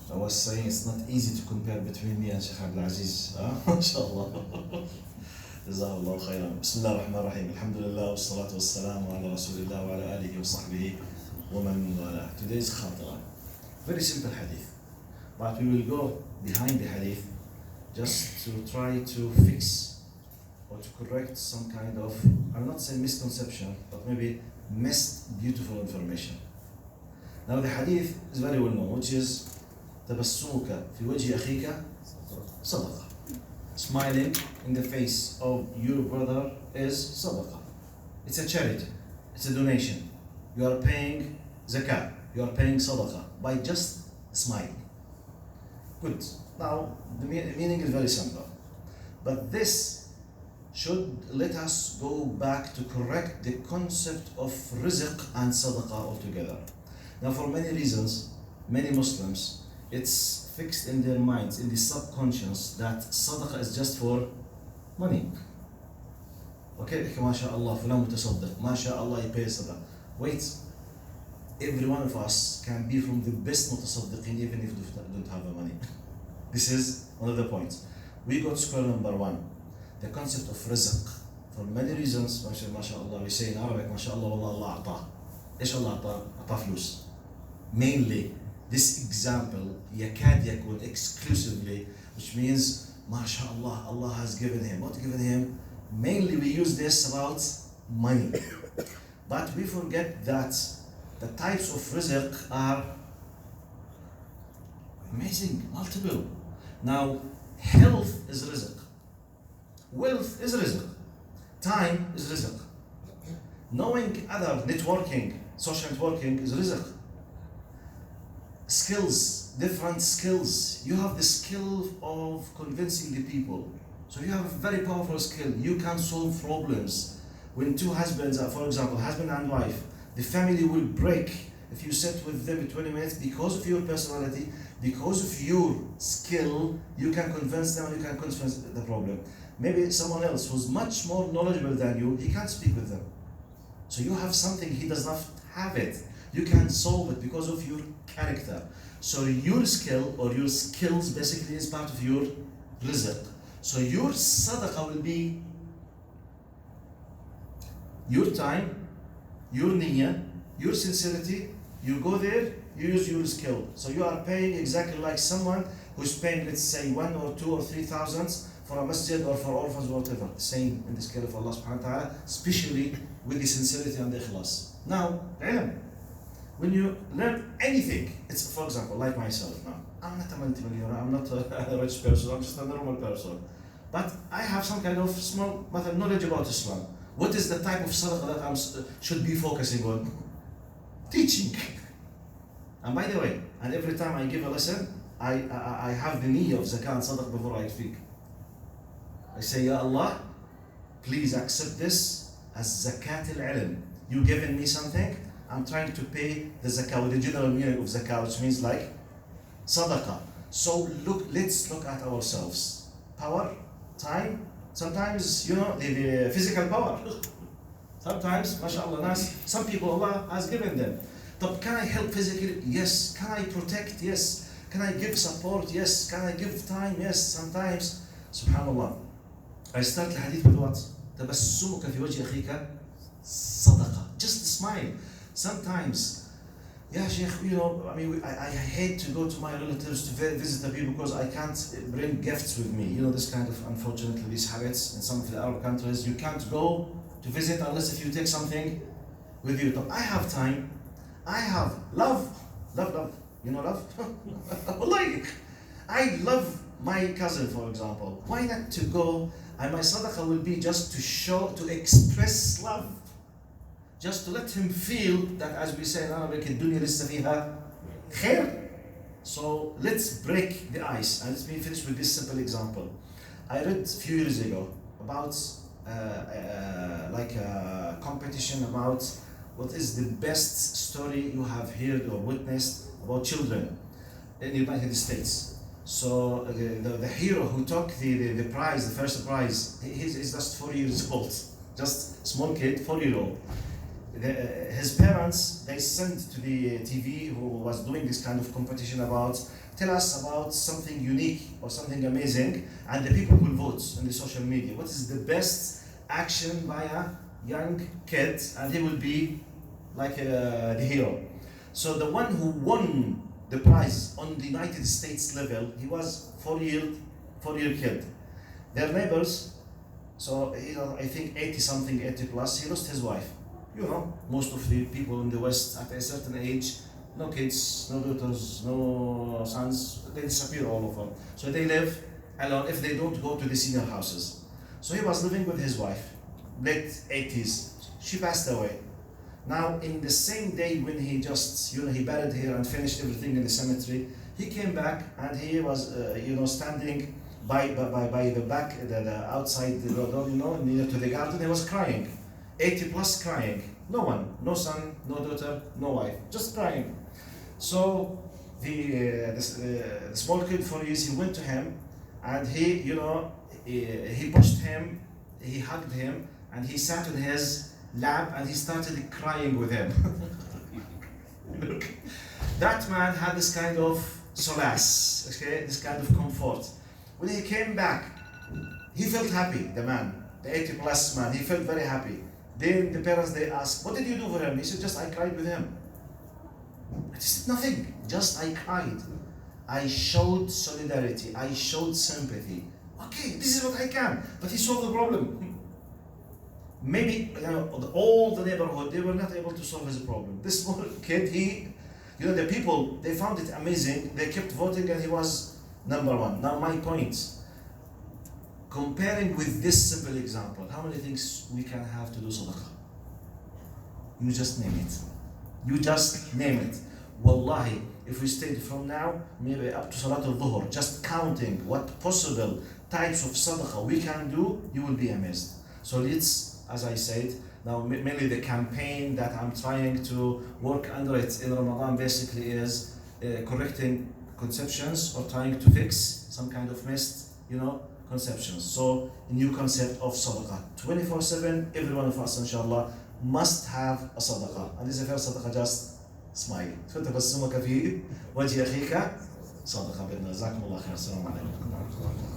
I was saying it's not easy to compare between me and Sheikh Abdul Aziz. MashaAllah. Jazakallah khairan. Bismillah ar-Rahman ar-Rahim. Alhamdulillah wa salatu wa salamu ala Rasulillah wa ala alihi wa sahbihi wa man wala. Today's khatara. Very simple hadith. But we will go behind the hadith just to try to fix or to correct some kind of, I will not say misconception, but maybe missed beautiful information. Now the hadith is very well known, which is تبسمك في وجه أخيك صدقة. Smiling in the face of your brother is Sadaqa. It's a charity, it's a donation. You are paying zakah, you are paying Sadaqa by just smiling. Good. Now the meaning is very simple. But this should let us go back to correct the concept of rizq and Sadaqa altogether. Now for many reasons, many Muslims, it's fixed in their minds, in the subconscious, that Sadaqa is just for money. Okay, MashaAllah, fulan mutasaddiq, MashaAllah, he pays Sadaqa. Wait, every one of us can be from the best mutasaddiqin even if they don't have the money. This is one of the points. We got square number one, the concept of rizq. For many reasons, MashaAllah, we say in Arabic, MashaAllah, wallah, Allah a'ta. إيش الله أعطاه فلوس. Mainly, this example يكاد يكون exclusively, which means MashaAllah, Allah has given him. What given him? Mainly we use this about money. But we forget that the types of rizq are amazing, multiple. Now, health is rizq. Wealth is rizq. Time is rizq. Knowing other, networking, social networking is rizq. Skills, different skills. You have the skill of convincing the people. So you have a very powerful skill. You can solve problems. When two husbands are, for example, husband and wife, the family will break if you sit with them for 20 minutes because of your personality, because of your skill. You can convince them and you can convince the problem. Maybe someone else who's much more knowledgeable than you, he can't speak with them. So you have something, he does not have it. You can solve it because of your character. So your skill or your skills basically is part of your rizq. So your Sadaqa will be your time, your niyyah, your sincerity. You go there, you use your skill. So you are paying exactly like someone who's paying, let's say, 1 or 2 or 3 thousands for a masjid or for orphans or whatever. Same in the scale of Allah subhanahu wa ta'ala, especially with the sincerity and the ikhlas. Now, ilm. When you learn anything, it's, for example, like myself now. I'm not a multi-millionaire, I'm not a rich person, I'm just a normal person. But I have some kind of small knowledge about Islam. What is the type of sadaqah that I should be focusing on? Teaching. And by the way, and every time I give a lesson, I have the niyyah of zakah and sadaqah before I speak. I say, Ya Allah, please accept this as zakat al-ilm. You given me something, I'm trying to pay the zakah with the general meaning of zakah, which means like Sadaqa. So let's look at ourselves. Power, time, sometimes, the physical power. Sometimes, mashallah, some people Allah has given them. But can I help physically? Yes. Can I protect? Yes. Can I give support? Yes. Can I give time? Yes. Sometimes, subhanallah. I start the hadith with what? تبسمك في وجه أخيك صدقة. Just smile. Sometimes, yeah, Sheikh, I hate to go to my relatives to visit the people because I can't bring gifts with me. This kind of, unfortunately, these habits in some of the Arab countries, you can't go to visit unless if you take something with you. I have time. I have love. You know love? I love my cousin, for example. Why not to go, and my sadaqah will be just to express love. Just to let him feel that, as we say in Arabic, الدنيا لسه فيها خير. So let's break the ice, and let me finish with this simple example. I read a few years ago about like a competition about what is the best story you have heard or witnessed about children in the United States. So the hero who took the prize, the first prize, he's just 4 years old, just small kid, 4-year-old. his parents, they sent to the TV who was doing this kind of competition about, tell us about something unique or something amazing, and the people will vote in the social media. What is the best action by a young kid, and he will be like the hero. So the one who won the prize on the United States level, he was 4-year kid. Their neighbors, so I think 80 plus, he lost his wife. You know, most of the people in the West at a certain age, no kids, no daughters, no sons, they disappear all of them. So they live alone if they don't go to the senior houses. So he was living with his wife, late 80s. She passed away. Now, in the same day when he just, he buried her and finished everything in the cemetery, he came back and he was, standing by the back, the outside the door, near to the garden. He was crying, 80 plus crying. No one, no son, no daughter, no wife, just crying. So the small kid, 4 years, he went to him and he pushed him, he hugged him, and he sat on his lap and he started crying with him. Look, that man had this kind of solace, okay, this kind of comfort. When he came back, he felt happy, the man, the 80 plus man, he felt very happy. Then the parents, they asked, what did you do for him? He said, just I cried with him. I said, nothing, just I cried. I showed solidarity, I showed sympathy. Okay, this is what I can, but he solved the problem. Maybe all the neighborhood, they were not able to solve his problem. This small kid, the people, they found it amazing. They kept voting and he was number one. Now my point, comparing with this simple example, how many things we can have to do Sadaqa? You just name it. You just name it. Wallahi, if we stayed from now, maybe up to Salat al-Dhuhr, just counting what possible types of Sadaqa we can do, you will be amazed. So let's, as I said, now mainly the campaign that I'm trying to work under it in Ramadan basically is correcting conceptions or trying to fix some kind of missed, conceptions. So a new concept of Sadaqa. 24/7, every one of us, inshallah, must have a Sadaqa. And this is the first Sadaqa, just smile. تبسمك في وجه أخيك صدقة. جزاكم الله خير. السلام عليكم.